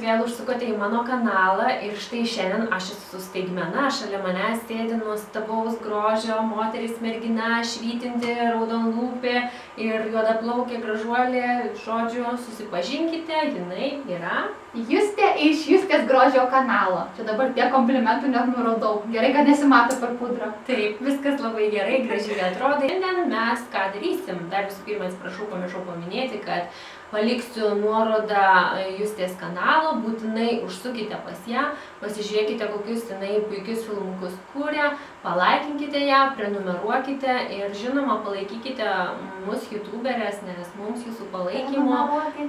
vėl užsukote į mano kanalą ir štai šiandien aš esu staigmena, šalia manęs sėdi nuostabaus grožio moteris mergina, švytinti, raudonlūpė ir juodaplaukė gražuolė, žodžiu, susipažinkite, jinai yra Justė iš Justės grožio kanalo. Čia dabar tiek komplimentų net nurodau. Gerai, kad nesimato per pudrą. Taip, viskas labai gerai, gražiai atrodo. Šiandien mes ką darysim? Dar visų pirma, atsiprašau, pamiršau paminėti, kad paliksiu nuorodą Justės kanalo, būtinai užsukite pas ją, pasižiūrėkite, kokius jinai puikius filmukus kūrė, palaikinkite ją, prenumeruokite ir žinoma, palaikykite mus youtuberės, nes mums jūsų palaikymo.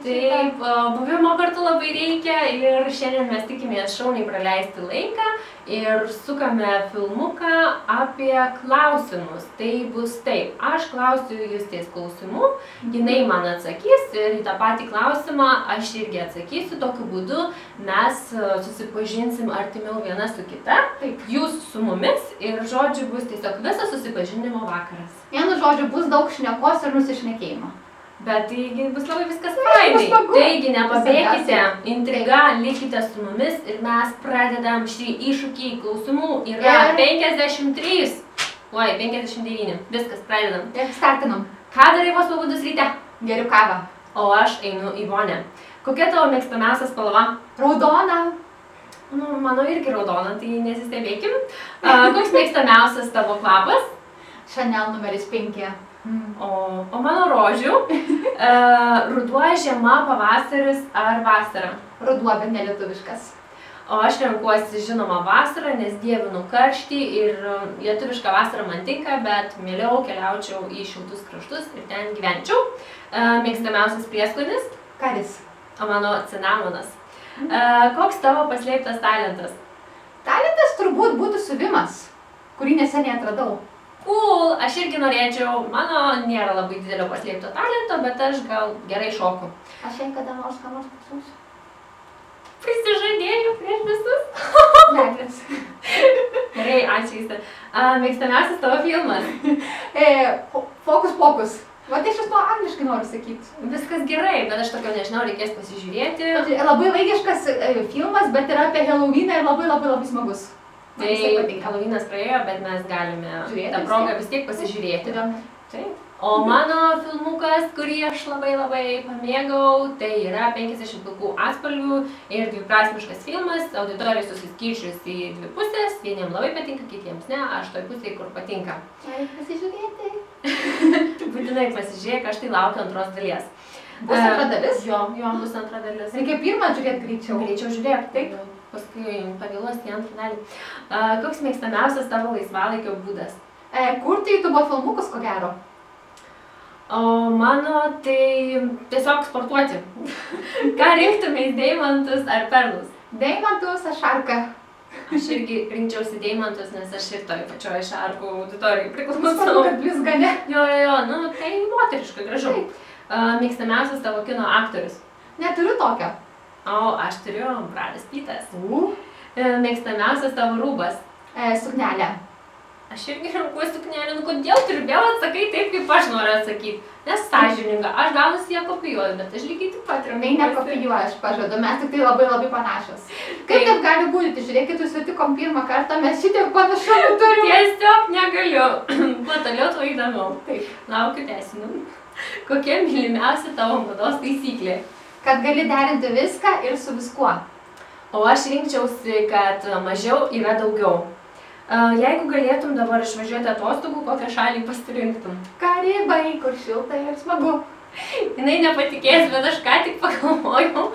Taip, buvimo kartu labai reikia ir šiandien mes tikimės šauniai praleisti laiką ir sukame filmuką apie klausimus. Tai bus taip, aš klausiu Justės klausimų, jinai man atsakys ir į tą patį klausimą aš irgi atsakysiu. Tokiu būdu mes susipažinsim artimiau viena su kita, taip, jūs su mumis ir žodžiu bus tiesiog visas susipažinimo vakaras. Vienu žodžiu bus daug šnekos ir nusišnekėjimo. Bet taigi bus labai viskas fainai. Taigi nepabėkite, intriga, likite su mumis ir mes pradedam šį iššūkį. Klausimų yra 53. Oi, 59. Viskas, pradedam. Ir startinam. Ką darai vos pabudus ryte? Geriu kavą. O aš einu į vonią. Kokia tavo mėgstamiausia spalva? Raudona. Nu, mano irgi raudona, tai nesistebėkim. Koks mėgstamiausias tavo kvapas? Chanel numeris 5. O mano rožių, ruduo, žiema, pavasaris ar vasara? Ruduo, bet nelietuviškas. O aš renkuosi žinoma vasarą, nes dievinu karštį ir lietuviška vasara man tinka, bet mieliau keliaučiau į šiltus kraštus ir ten gyvenčiau. Mėgstamiausias prieskonis? Karis. O mano cinamonas. Koks tavo paslėptas talentas? Talentas turbūt būtų siuvimas, kurį neseniai atradau. Cool, aš irgi norėčiau, mano nėra labai didelio paslėpto talento, bet aš gal gerai šoku. Aš jai kada nors ką nors pasiūsiu. Prisižadėjau prieš visus. Meilės. Gerai, ačiū Justė. Mėgstamiausias tavo filmas? Fokus pokus. Va, tai aš to angliškai noriu sakyti. Viskas gerai, bet aš tokio nežinau, reikės pasižiūrėti. Labai vaikiškas filmas, bet yra apie Halloweeną ir labai smagus. Tai Halloweenas praėjo, bet mes galime tą progą vis tiek pasižiūrėti. Taip. O mano filmukas, kurį aš labai pamėgau, tai yra 50 pilkų atspalvių ir dviprasmiškas filmas. Auditorija susiskiršius į dvi pusės, vieniems labai patinka, kitiems ne, aš toj pusėje, kur patinka. Reikia pasižiūrėti. Būtinai pasižiūrėk, aš tai laukiu antros dalies. Bus antra dalis? Jo, bus antra dalis. Reikia pirmą žiūrėti greičiau. Greičiau žiūrėk, taip. Paskui pavėluos į antrą dalį. Koks mėgstamiausias tavo laisvalaikio būdas? Kurti YouTube filmukus, ko gero. O mano tai tiesiog sportuoti. Ką rinktumės, deimantus ar perlus? Deimantus ar šarką. Aš irgi rinkčiausi deimantus, nes aš ir toj pačioj šarkų auditorijai priklausau. Svarbu, kad blizga, ne? Jo, nu tai moteriška, gražu. Mėgstamiausias tavo kino aktorius? Neturiu tokio. O, aš turiu Bradas Pittas. Mėgstamiausias tavo rūbas? Suknelė. Aš irgi renkuosi suknelę, nu kodėl turi vėl atsakai taip, kaip aš noriu atsakyti? Nes sąžininga, aš gaunasi ją kopijuoju, bet aš lygiai taip pat renkuosi. Tai nekopijuoju, aš pažadu, mes tik tai labai panašios. Kaip taip gali būti? Žiūrėkit, jūs sutikom pirmą kartą, mes šitiek panašumų turim. Tiesiog negaliu. Kuo toliau, tuo įdomiau. Taip. Laukiu tęsinių. Kokia mylimiausia tavo mados taisyklė? Kad gali derinti viską ir su viskuo. O aš rinkčiausi, kad mažiau yra daugiau. Jeigu galėtum dabar išvažiuoti atostogų, kokią šalį pasirinktum? Karibai, kur šilta ir smagu. Jinai nepatikės, bet aš ką tik pagalvojau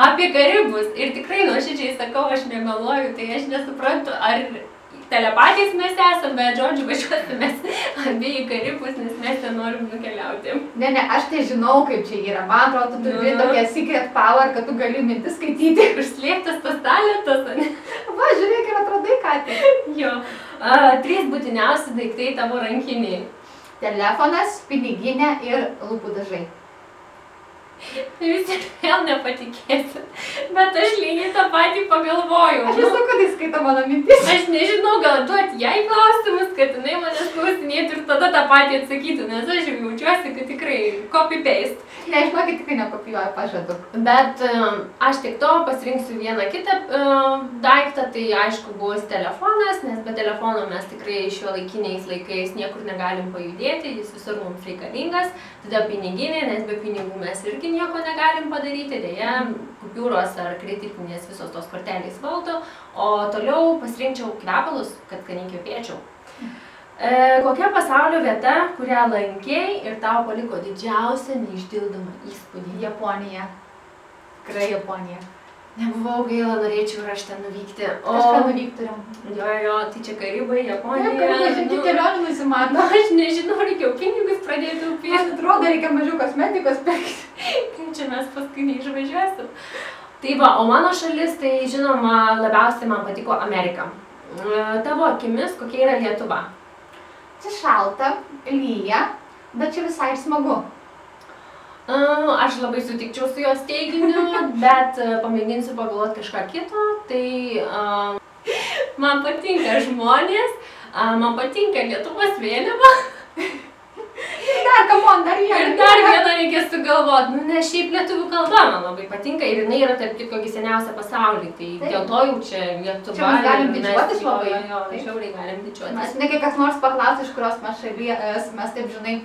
apie Karibus. Ir tikrai nuoširdžiai sakau, aš nemeluoju, tai aš nesuprantu, ar telepatijos mes esam, bet žodžiu važiuosimės abi į Karibus, nes mes ten norim nukeliauti. Ne, aš tai žinau, kaip čia yra. Man atrodo, tu turi tokią secret power, kad tu gali mintis skaityti. Užslėptas tas talentas, ne? Va, žiūrėk, ir atradai ką tik. Jo. 3 būtiniausi daiktai tavo rankiniai. Telefonas, piniginė ir lūpų dažai. Jūs ir vėl nepatikėsit, bet aš lygiai tą patį pagalvojau. Aš visą, kad jis skaito mano mintis. Aš nežinau, gal duot jai klausimus, kad jinai manęs klausinėtų ir tada tą patį atsakytų, nes aš jau jaučiuosi, kad tikrai copy-paste. Nežinokit, tikrai nekopijuoju, pažadu. Bet aš tik to pasirinksiu vieną kitą daiktą, tai aišku bus telefonas, nes be telefono mes tikrai šiuolaikiniais laikais niekur negalim pajudėti, jis visur mums reikalingas. Tada piniginė, nes be pinigų mes irgi nieko negalim padaryti, dėja kupiūros ar kreditinės visos tos kortelės valdo, o toliau pasirinkčiau kvepalus, kad skaniai kvepėčiau. Kokia pasaulio vieta, kurią lankei ir tau paliko didžiausią neišdildomą įspūdį? Japonija. Tikrai Japonija. Nebuvau gaila, norėčiau ir aš ten nuvykti. Kažką nuvykti turim. Jo, tai čia Karibai, Japonija. Karibai, kelionių nusimato. Aš nežinau, reikėjo pinigus pradėti taupyti. Man atrodo, reikia mažiau kosmetikos pirkti. Kaip čia mes paskui neišvažiuosim. Tai va, o mano šalis, tai žinoma, labiausiai man patiko Amerika. Tavo akimis, kokia yra Lietuva? Čia šalta, lyja, bet čia visai smagu. Aš labai sutikčiau su jos teiginiu, bet pamėginsiu pagalvoti kažką kito. Tai man patinka žmonės, man patinka Lietuvos vėliava. Dar, come on, dar vieną. Ir dar vieną reikia sugalvoti. Nu, nes šiaip lietuvių kalba man labai patinka ir jinai yra tarp kitko seniausia pasaulyje. Tai dėl to jau čia Lietuva. Čia mes galim didžiuotis labai. Jo, žiauriai galim didžiuotis. Mes ne kai kas nors paklaus, iš kurios mes šalies, mes taip žinai,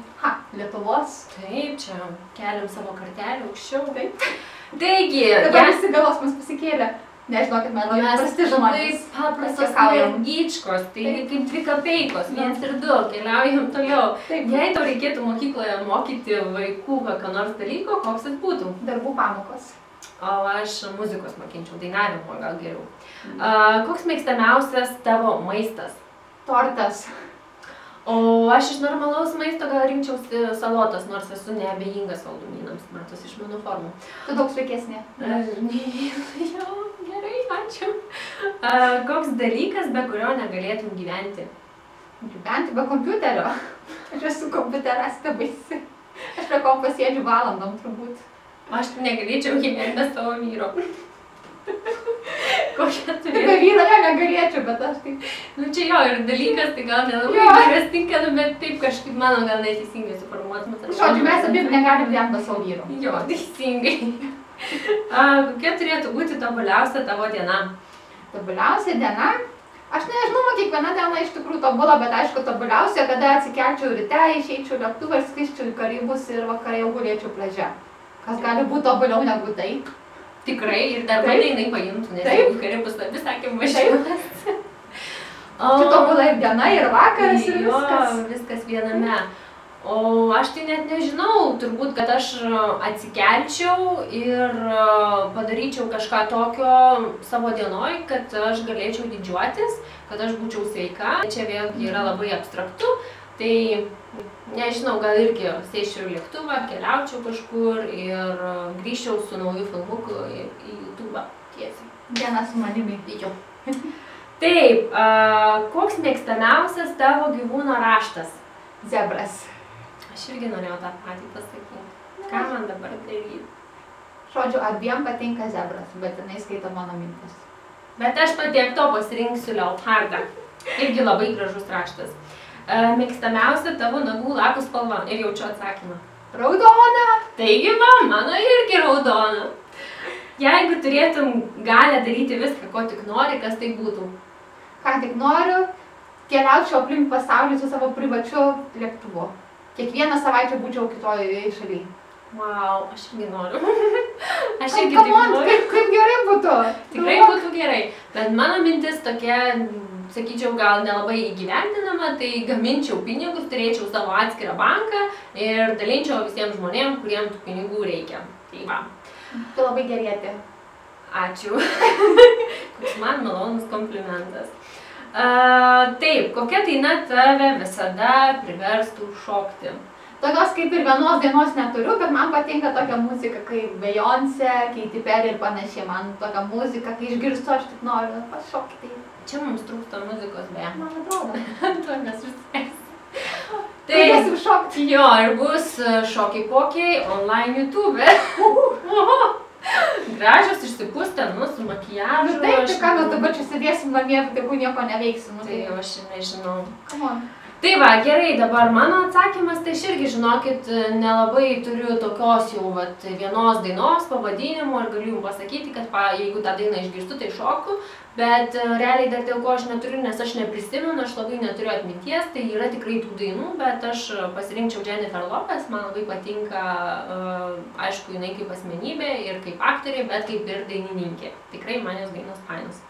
Lietuvos. Taip, čia keliam savo kartelį aukščiau. Taip. Taigi, dabar visi galvos mes pasikėlė. Nežinokit, mes prasti žmonės. Taip, paprastos mergyčkos, tai kaip 2 kapeikos, 1 ir 2, keliaujam toliau. Jei tau reikėtų mokykloje mokyti vaikų kokio nors dalyko, koks jis būtų? Darbų pamokos. O aš muzikos mokinčiau, dainavimo gal geriau. Koks mėgstamiausias tavo maistas? Tortas. O aš iš normalaus maisto gal rinkčiausi salotas, nors esu neabejingas saldumynams, matos iš mano formų. Tu daug sveikesnė. Jo, gerai, ačiū. Koks dalykas, be kurio negalėtum gyventi? Gyventi be kompiuterio. Aš esu kompiuterastė baisi. Aš prie kompo sėdžiu valandom turbūt. Aš negalėčiau gyventi be savo vyro. Kokia turėtų? Be vyro negalėčiau, bet aš taip... Nu čia jo ir dalykas, tai gal nelabai vyras tinka, bet taip kažkaip mano gal neteisingai suformuotumas. Žodžiu, mes abi negalim gyventi be savo vyro. Jo, teisingai. Kokia turėtų būti tobuliausia tavo diena? Tobuliausia diena? Aš nežinau, kiekviena diena iš tikrųjų tobula, bet aišku tobuliausia, kada atsikelčiau ryte, išeičiau lėktuvą ir skrisčiau į Karibus ir vakare jau gulėčiau pliaže. Kas gali būti tobuliau negu tai? Tikrai, ir dar mane jinai paimtų, nes jeigu Karibus abi sakėm važiuojas. Čia tobula ir diena, ir vakaras, ir viskas. Jo, viskas viename. O aš tai net nežinau, turbūt, kad aš atsikelčiau ir padaryčiau kažką tokio savo dienoj, kad aš galėčiau didžiuotis, kad aš būčiau sveika. Čia vėlgi yra labai abstraktu, tai nežinau, gal irgi sėsčiau į lėktuvą, keliaučiau kažkur ir grįžčiau su nauju filmuku į YouTube tiesiai. Diena su manimi. Jo. Taip, koks mėgstamiausias tavo gyvūno raštas? Zebras. Aš irgi norėjau tą patį pasakyti. Ką man dabar daryti? Žodžiu, abiem patinka zebras, bet jinai skaito mano mintis. Bet aš tiek to pasirinksiu leopardą. Irgi labai gražus raštas. Mėgstamiausia tavo nagų lakų spalva. Ir jaučiu atsakymą. Raudona! Taigi va, mano irgi raudona. Jeigu turėtum galę daryti viską, ko tik nori, kas tai būtų? Ką tik noriu, keliaučiau aplink pasaulį su savo privačiu lėktuvu. Kiekvieną savaitę būčiau kitoje šalyje. Wow, aš irgi noriu. Aš irgi taip noriu. Kaip gerai būtų. Tikrai būtų gerai. Bet mano mintis tokia, sakyčiau, gal nelabai įgyvendinama, tai gaminčiau pinigus, turėčiau savo atskirą banką ir dalinčiau visiems žmonėms, kuriems tų pinigų reikia. Tai va. Tu labai gerėti. Ačiū. Koks man malonus komplimentas. Taip, kokia daina tave visada priverstų šokti? Tokios kaip ir vienos dainos neturiu, bet man patinka tokia muzika kaip Beyoncé, Katy Perry ir panašiai. Man tokia muzika, kai išgirstu, aš tik noriu pašokti. Čia mums trūksta muzikos, beje. Man atrodo. Tuo nesusėsi. Pradėsim šokti. Jo, ir bus šokiai-pokiai online YouTube. Gražios išsipūstę, su makijažu. Taip, tai ką mes dabar čia sėdėsim namie, tegu nieko neveiksim. Tai aš nežinau. Come on. Tai va, gerai, dabar mano atsakymas, tai aš irgi, žinokit, nelabai turiu tokios jau vienos dainos pavadinimo ir galiu jums pasakyti, kad jeigu tą dainą išgirstu, tai šoku, bet realiai dar dėl ko aš neturiu, nes aš neprisimenu, aš labai neturiu atminties, tai yra tikrai tų dainų, bet aš pasirinkčiau Jennifer Lopez, man labai patinka, aišku, jinai kaip asmenybė ir kaip aktorė, bet kaip ir dainininkė. Tikrai man jos dainos fainos.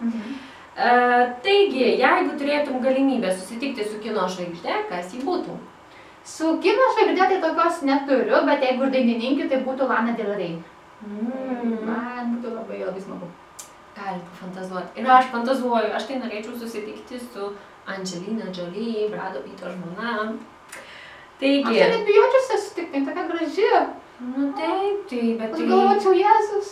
Taigi, jeigu turėtum galimybę susitikti su kino žvaigžde, kas jį būtų? Su kino žvaigžde tai tokios neturiu, bet jeigu ir dainininkė, tai būtų Lana Del Rey. Man būtų labai smagu. Galite fantazuoti. Ir aš fantazuoju, aš tai norėčiau susitikti su Angelina Jolie, Brado Pitto žmona. Taigi... Aš net bijočiausi susitikti, tokia graži. Nu taip, bet tai... Aš galvočiau, Jėzus.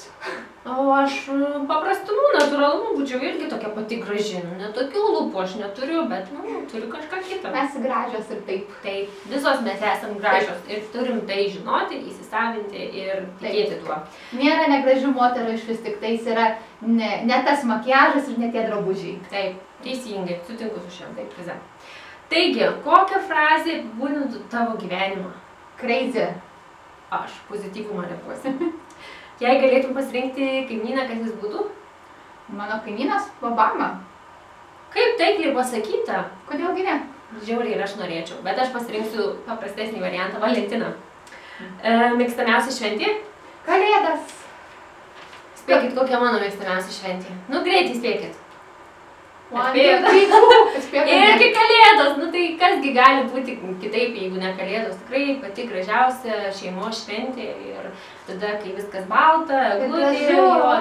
O aš paprastumu, natūralumu būčiau irgi tokia pati graži. Ne tokių lūpų aš neturiu, bet turiu kažką kitą. Mes gražios ir taip. Taip, visos mes esam gražios ir turim tai žinoti, įsisavinti ir tikėti tuo. Nėra negražių moterų iš vis, tik tais yra ne tas makiažas ir ne tie drabužiai. Taip, teisingai, sutinku su šiam krize. Taigi, kokią frazę apibūdintų tavo gyvenimą? Crazy. Aš pozityvumą repuosi. Jei galėtum pasirinkti kaimyną, kas jis būtų? Mano kaimynas Obama. Kaip taikliai pasakyta? Kodėlgi ne? Žiauriai ir aš norėčiau, bet aš pasirinksiu paprastesnį variantą, Valentiną. Mėgstamiausia šventė? Kalėdas. Spėkit, kokia mano mėgstamiausia šventė. Nu, greitai spėkit. Irgi Kalėdos, tai kasgi gali būti kitaip, jeigu ne Kalėdos. Tikrai pati gražiausia šeimos šventė ir tada, kai viskas balta, eglutė,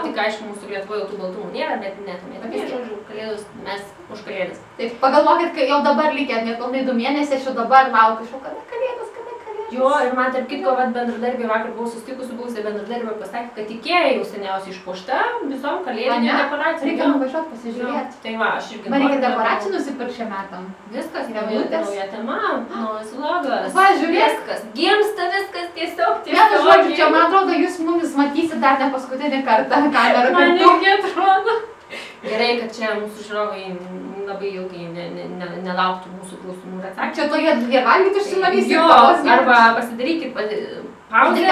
tik aišku, mūsų Lietuvoje jau tų baltumų nėra, bet netumėtume, žodžiu, Kalėdos, mes už Kalėdas. Taip, pagalvokit, kai jau dabar likę nepilnai 2 mėnesiai, aš jau dabar laukiu, kada Kalėdos. Jo, ir man tarp kitko, bendradarbė vakar buvau susitikus su buvusia bendradarbė, pasakė, kad Ikea jau seniausiai išpuošta visom kalėdinėm dekoracijom. Reikia nuvažiuoti pasižiūrėti. Tai va, aš irgi man reikia dekoracijų nusipirkti šiam metam. Viskas, nauja tema, naujas logas. Va, žiūrėk. Viskas, gimsta viskas tiesiog. Vienu žodžiu, čia man atrodo, jūs mumis matysit dar ne paskutinį kartą kamerą. Man irgi atrodo. Gerai, kad čia mūsų žiūrovai labai ilgai nelauktų mūsų klausimų ir atsakymų. Čia toje valgyti užsimanys. Jo, arba pasidarykit pauzę,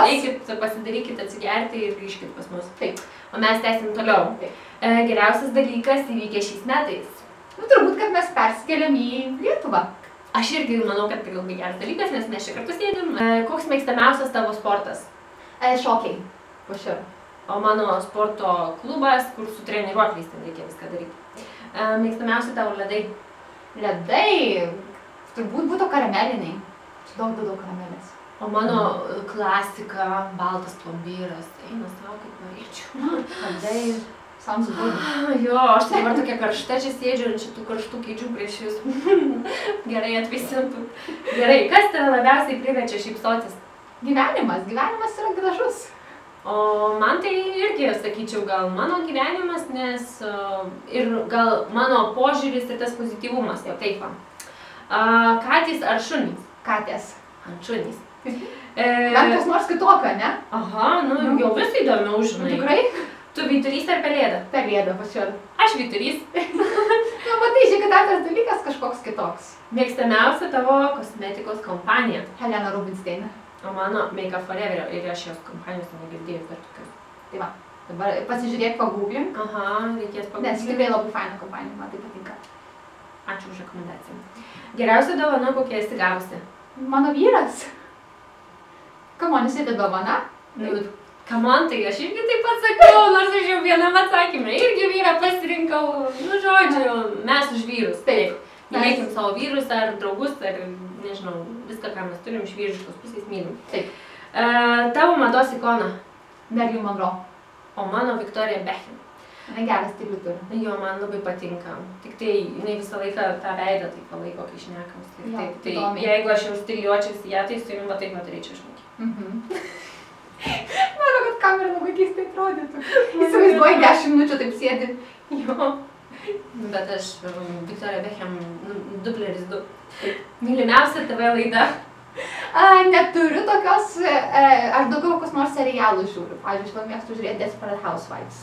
eikit, pasidarykit, atsigerti ir grįžkit pas mus. Taip. O mes tęsim toliau. Geriausias dalykas įvykė šiais metais. Nu, turbūt, kad mes persikėlėm į Lietuvą. Aš irgi manau, kad tai labai geras dalykas, nes mes čia kartu sėdim. Koks mėgstamiausias tavo sportas? Šokiai. For sure. O mano sporto klubas, kur su treniruokliais ten reikia viską daryti. Mėgstamiausi tavo ledai? Ledai? Turbūt būtų karameliniai. Daug karamelės. O mano klasika, baltas plombyras. Eina savo, kaip norėčiau. Ledai. Sounds good. Jo, aš dabar tokia karšta čia sėdžiu ir šitų karštų kėdžių prieš jūs. Gerai atvėsintų. Gerai, kas tave labiausiai priverčia šypsotis? Gyvenimas. Gyvenimas yra gražus. O man tai irgi, sakyčiau, gal mano gyvenimas, nes ir gal mano požiūris ir tas pozityvumas, jau taip va. Katės ar šunys? Katės. Ant šunys. Gal kas nors kitokio, ne? Aha, jau vis įdomiau, žinai. Tikrai? Tu vyturys ar pelėda? Pelėda, pačiu. Aš vyturys. Na, matai, žiūrėkit, antras dalykas kažkoks kitoks. Mėgstamiausia tavo kosmetikos kompanija? Helena Rubinstein. O mano Make Up Forever ir aš jos kompanijos negirdėjau per tokius. Tai va, dabar pasižiūrėk, pagūglink. Aha, reikės pagūglink. Nes tikrai labai faina kompanija, man tai patinka. Ačiū už rekomendaciją. Geriausia dovana, kokia esi gavusi? Mano vyras. Kamon, jisai tai dovana? Kamon, tai aš irgi taip pat sakau, nors aš jau vienam atsakymę irgi vyrą pasirinkau. Nu, žodžiu, mes už vyrus. Taip. Mylėkim savo vyrus ar draugus, ar nežinau, viską, ką mes turim iš vyriškos pusės mylim. Taip. Tavo mados ikona? Marilyn Monroe. O mano Victoria Beckham. Jinai gerą stilių turi. Jo, man labai patinka. Tik tai jinai visą laiką tą veidą taip palaiko, kai šnekam. Tai jeigu aš jau stiliuočiausi ją, tai su jum va taip turėčiau šnekėti. Manau, kad kamera labai keistai atrodytų. Įsivaizduoji 10 minučių taip sėdi. Jo. bet aš Victoria Beckham dubleris 2. Mylimiausia TV laida. Neturiu tokios, aš daugiau kokius nors serialus žiūriu. Pavyzdžiui, aš labai mėgstu žiūrėti Desperate Housewives.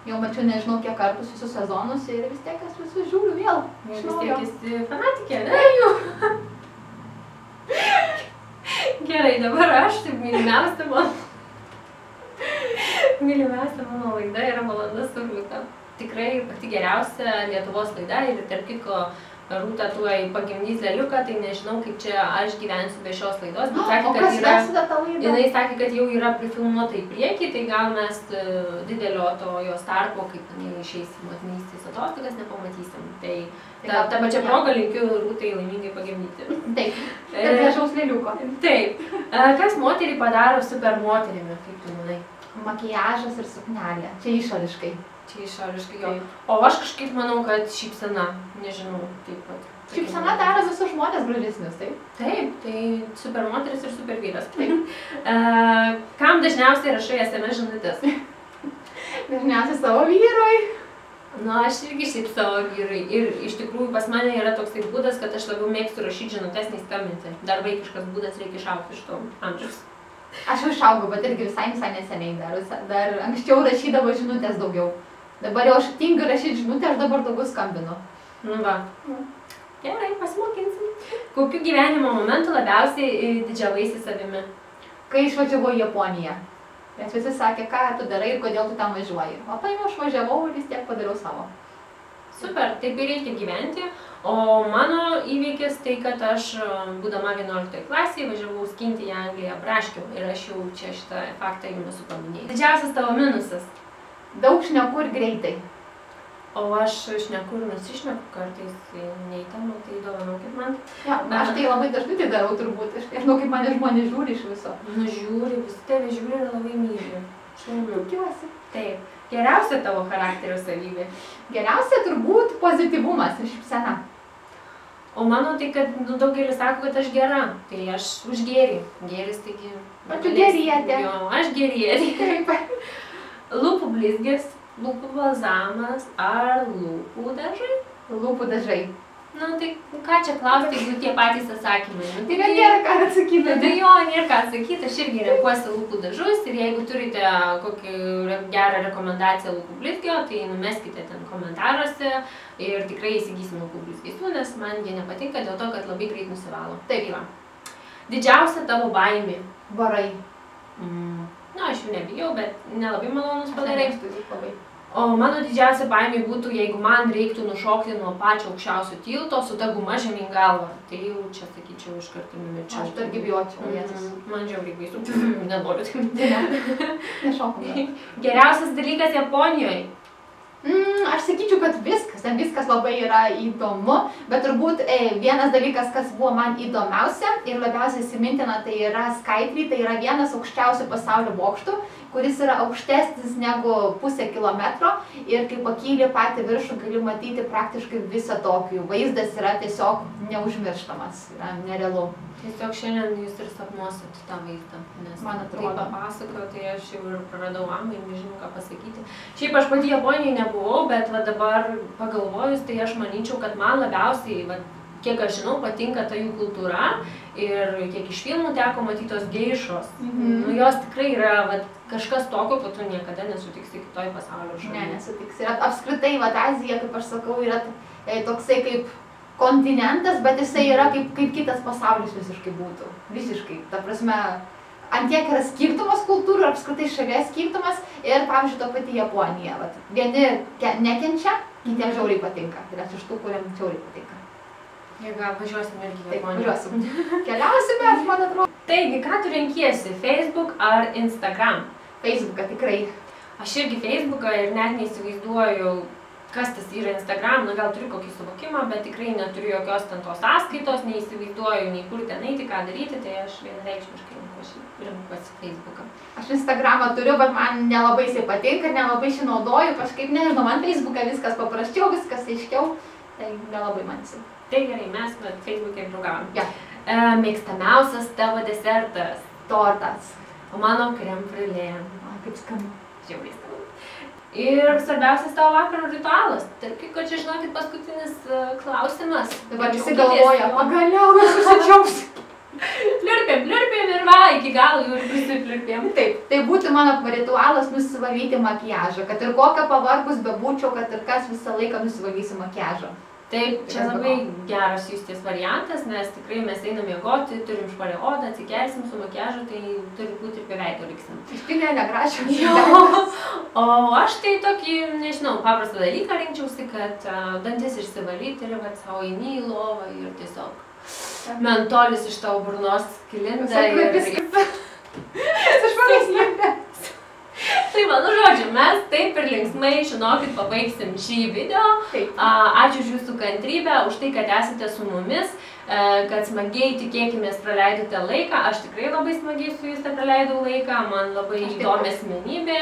Jau mačiau nežinau kiek kartus visus sezonus ir vis tiek aš visus žiūriu vėl. Vis tiek esi fanatikė, ne? Gerai, dabar aš, tai mylimiausia mano laida yra Valanda su Rūta. Tikrai pati geriausia Lietuvos laida ir tarp kitko Rūta tuoj pagimdys leliuką, tai nežinau, kaip čia aš gyvensiu be šios laidos. O kas vesida tą laidą? Jinai sakė, kad jau yra prifilmuota į priekį, tai gal mes didelio to jos tarpo, kaip jinai išeis į motinystės atostogas, nepamatysim. Tai ta pačia proga linkiu Rūtai laimingai pagimdyti. Taip, ir gražaus leliuko. Taip. Kas moterį padaro super moterimi, kaip tu manai? Makiažas ir suknelė, čia išoriškai. Čia išoriškai jo. O aš kažkaip manau, kad šypsena, nežinau, taip pat. Šypsena daro visus žmonės gražesnius, taip? Taip, tai super moteris ir super vyras. Taip. Kam dažniausiai rašai SMS žinutės? Dažniausiai savo vyrui. Aš irgi šiaip savo vyrui. Ir iš tikrųjų pas mane yra toksai būdas, kad aš labiau mėgstu rašyti žinutes, nei skambinti. Dar vaikiškas būdas, reikia išaugti iš to amžiaus. Aš jau išaugau, bet irgi visai neseniai dar anksčiau rašydavo žinutės daugiau. Dabar jau aš tingiu rašyti žinutę, aš dabar daugiau skambinu. Nu va. Gerai, pasimokinsim. Kokiu gyvenimo momentu labiausiai didžiavaisi savimi? Kai išvažiavau į Japoniją. Nes visi sakė, ką tu darai ir kodėl tu tam važiuoji. O paėmiau, aš važiavau ir vis tiek padariau savo. Super, taip ir reikia gyventi. O mano įvykis tai, kad aš, būdama 11 klasėje, važiavau skinti į Angliją braškių ir aš jau čia šitą faktą jums esu paminėjus. Didžiausias tavo minusas? Daug šneku ir greitai. O aš šneku ir nusišneku kartais ne į temą, tai dovanokit man. Ja, aš tai labai dažnai tai darau turbūt. Aš nežinau, kaip mane žmonės žiūri iš viso. Nu žiūri, visi tave žiūri ir labai myli. Tikiuosi. Taip. Geriausia tavo charakterio savybė? Geriausia turbūt pozityvumas ir šypsena. O mano tai, kad daugelis sako, kad aš gera. Tai aš už gėrį. Gėris, taigi... O tu gerietė. Jo, aš gerietė. Lūpų blizgis, lūpų balzamas ar lūpų dažai? Lūpų dažai. Nu tai ką čia klausti, jeigu tie patys atsakymai? Tai nėra ką atsakyti. Tai jo, nėra ką atsakyti, aš irgi renkuosi lūpų dažus ir jeigu turite kokį gerą rekomendaciją lūpų blizgio, tai numeskite ten komentaruose ir tikrai įsigysim lūpų blizgisių, nes man jie nepatinka dėl to, kad labai greit nusivalo. Taip va. Didžiausia tavo baimė? Varai. Na, aš jų nebijau, bet nelabai malonus padarai. Labai. O mano didžiausia baimė būtų, jeigu man reiktų nušokti nuo pačio aukščiausio tilto su ta guma žemyn galva. Tai jau čia, sakyčiau, iš karto numirčiau. Aš dargi bijočiau, Jėzus. Man žiauriai baisu. Nenoriu taip. Nešokome. Geriausias dalykas Japonijoje? Aš sakyčiau, kad viskas labai yra įdomu, bet turbūt vienas dalykas, kas buvo man įdomiausia ir labiausiai įsimintina, tai yra Skytree, tai yra vienas aukščiausių pasaulio bokštų, kuris yra aukštesnis negu pusę kilometro ir kai pakyli patį viršų, gali matyti praktiškai visą Tokijų. Vaizdas yra tiesiog neužmirštamas, yra nerealu. Tiesiog šiandien jūs ir sapnuosit tą vaizdą, nes man atrodo. Tai papasakoju, tai aš jau ir praradau amą ir nežinau, ką pasakyti. Šiaip aš pati Japonijoje nebuvau, bet va dabar pagalvojus, tai aš manyčiau, kad man labiausiai, va, kiek aš žinau, patinka ta jų kultūra ir kiek iš filmų teko matyti tos geišos. Nu, jos tikrai yra va, kažkas tokio, kad tu niekada nesutiksi kitoj pasaulio šalyje. Ne, nesutiksi. Ir apskritai, va, Azija, kaip aš sakau, yra toksai kaip kontinentas, bet jisai yra kaip kitas pasaulis visiškai būtų. Visiškai. Ta prasme, ant tiek yra skirtumas kultūrų, apskritai šalies skirtumas ir, pavyzdžiui, to pati Japonija. Vat. Vieni nekenčia, kitiems žiauriai patinka. Ir aš iš tų, kuriems žiauriai patinka. Jeigu važiuosim irgi Taip, Japoniją. važiuosim. Keliausime, man atrodo. Taigi, ką tu renkiesi? Facebook ar Instagram? Facebooką tikrai. Aš irgi Facebooką ir net neįsivaizduoju, kas tas yra Instagram, nu gal turiu kokį suvokimą, bet tikrai neturiu jokios ten tos sąskaitos, neįsivaizduoju, nei kur ten eiti, ką daryti, tai aš vienareikšmiškai renkuosi Facebooką. Aš Instagramą turiu, bet man nelabai jisai patinka, nelabai šį naudoju, kažkaip nežinau, man Facebooką viskas paprasčiau, viskas aiškiau, tai nelabai man jisai. Tai gerai, mes Facebook'e draugavom. Ja. Mėgstamiausias tavo desertas? Tortas. O mano krem brulė. Kaip skanu. Žiauriai skanu. Ir svarbiausias tavo vakaro ritualas. Tarp kitko, čia žinokit paskutinis klausimas. Dabar visi galvoja, pagaliau mes susidžiaugsim. Pliurpėm ir va, iki galo jau ir prisipliurpėm. Taip, tai būtų mano ritualas nusivalyti makiažą, kad ir kokią pavargus bebūčiau, kad ir kas visą laiką nusivalysiu makiažą. Taip, čia labai geras Justės variantas, nes tikrai mes einam miegoti, turim švarią odą, atsikelsim su makiažu, tai turi būti ir prie veido liksim. Išpinė negražią. O aš tai tokį, nežinau, paprastą dalyką rinkčiausi, kad dantis išsivalyti ir vat savo eini į lovą ir tiesiog mentolis iš tavo burnos skilinda ir... Tai va, nu žodžiu, mes taip ir linksmai, žinokit, pabaigsim šį video. Ačiū už jūsų kantrybę, už tai, kad esate su mumis, kad smagiai, tikėkimės, praleidote laiką. Aš tikrai labai smagiai su jūs praleidau laiką, man labai įdomi asmenybė,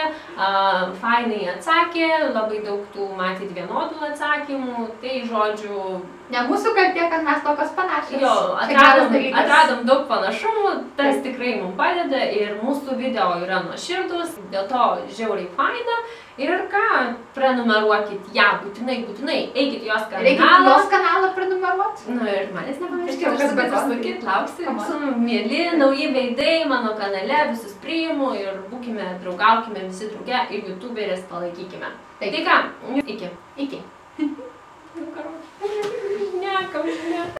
fainai atsakė, labai daug tų matėt vienodų atsakymų, tai žodžiu... Ne mūsų kaltė, kad mes tokios panašios. Jo, atradom daug panašumų, tas tikrai mums padeda ir mūsų video yra nuoširdus, dėl to žiauriai faina. Ir ką, prenumeruokit ją, būtinai, eikit jos kanalą. Reikia jos kanalą prenumeruoti? Nu ir manęs nepamirškit, užsipasakykit, lauksim. Mieli, nauji veidai mano kanale, visus priimu ir būkime, draugaukime visi drauge ir youtuberės palaikykime. Tai ką, iki.